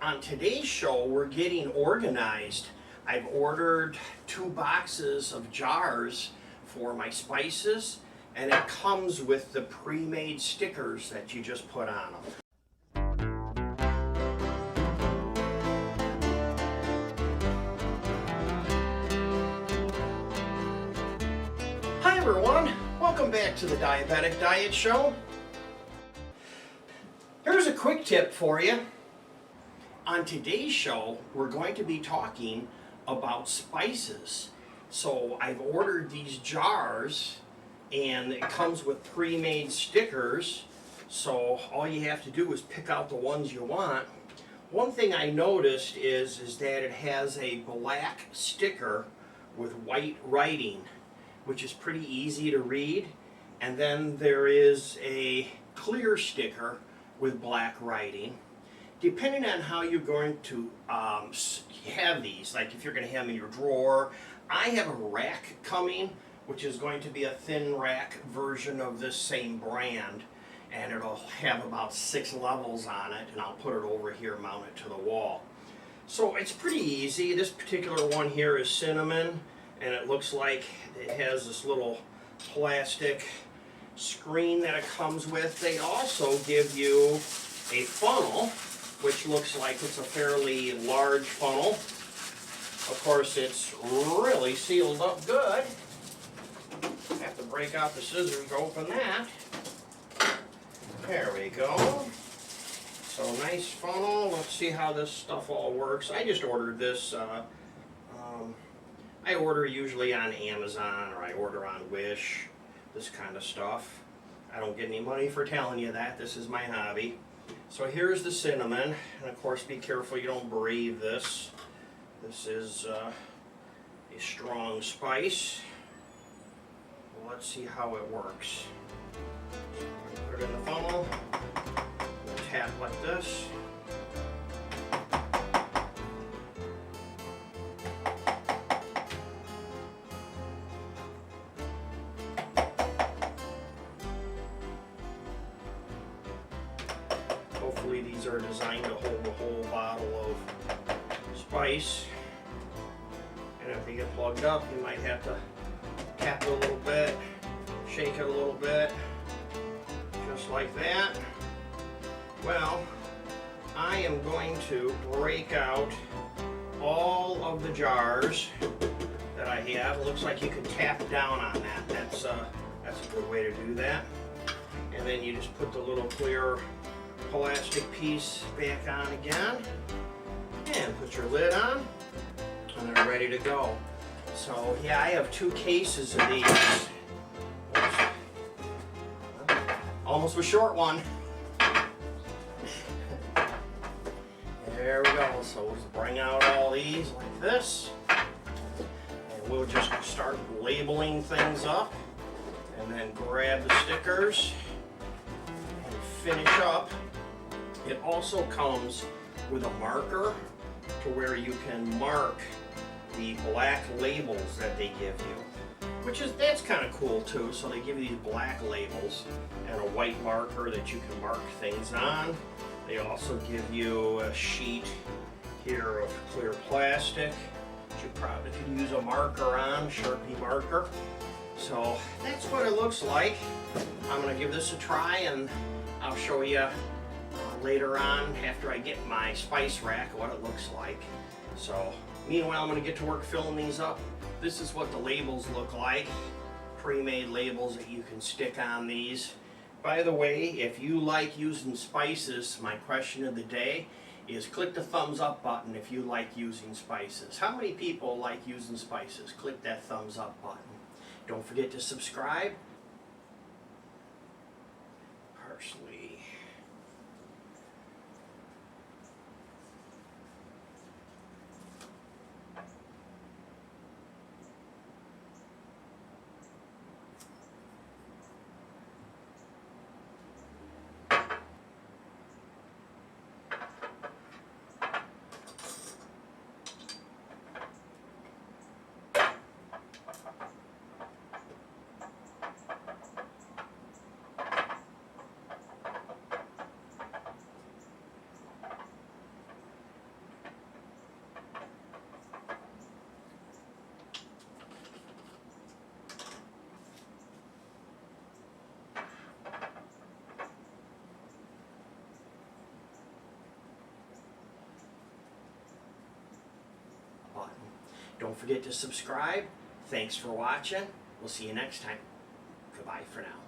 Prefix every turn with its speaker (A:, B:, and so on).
A: On today's show, we're getting organized. I've ordered 2 boxes of jars for my spices, and it comes with the pre-made stickers that you just put on them. Hi everyone, welcome back to the Diabetic Diet Show. Here's a quick tip for you. On today's show, we're going to be talking about spices. So I've ordered these jars and it comes with pre-made stickers. So all you have to do is pick out the ones you want. One thing I noticed is that it has a black sticker with white writing, which is pretty easy to read. And then there is a clear sticker with black writing. Depending on how you're going to have these, like if you're going to have them in your drawer, I have a rack coming, which is going to be a thin rack version of this same brand, and it'll have about 6 levels on it, and I'll put it over here, mount it to the wall. So it's pretty easy. This particular one here is cinnamon, and it looks like it has this little plastic screen that it comes with. They also give you a funnel, which looks like it's a fairly large funnel. Of course, it's really sealed up good. Have to break out the scissors to open that. There we go. So nice funnel. Let's see how this stuff all works. I just ordered this. I order usually on Amazon, or I order on Wish, this kind of stuff. I don't get any money for telling you that. This is my hobby. So here's the cinnamon, and of course be careful you don't brave this. This is a strong spice. Well, let's see how it works. Put it in the funnel, tap like this. Hopefully these are designed to hold the whole bottle of spice. And if they get plugged up, you might have to tap it a little bit, shake it a little bit, just like that. Well, I am going to break out all of the jars that I have. It looks like you can tap down on that. That's a good way to do that. And then you just put the little clear plastic piece back on again, and put your lid on, and they're ready to go. So yeah, I have 2 cases of these. Oops. Almost a short one. There we go. So let's bring out all these like this, and we'll just start labeling things up, and then grab the stickers and finish up. It also comes with a marker to where you can mark the black labels that they give you, that's kind of cool too. So they give you these black labels and a white marker that you can mark things on. They also give you a sheet here of clear plastic that you probably could use a marker on, Sharpie marker. So that's what it looks like. I'm going to give this a try, and I'll show you later on, after I get my spice rack, what it looks like. So meanwhile, I'm going to get to work filling these up. This is what the labels look like. Pre-made labels that you can stick on these. By the way, if you like using spices, my question of the day is click the thumbs up button if you like using spices. How many people like using spices? Click that thumbs up button. Don't forget to subscribe. Parsley. Don't forget to subscribe. Thanks for watching. We'll see you next time. Goodbye for now.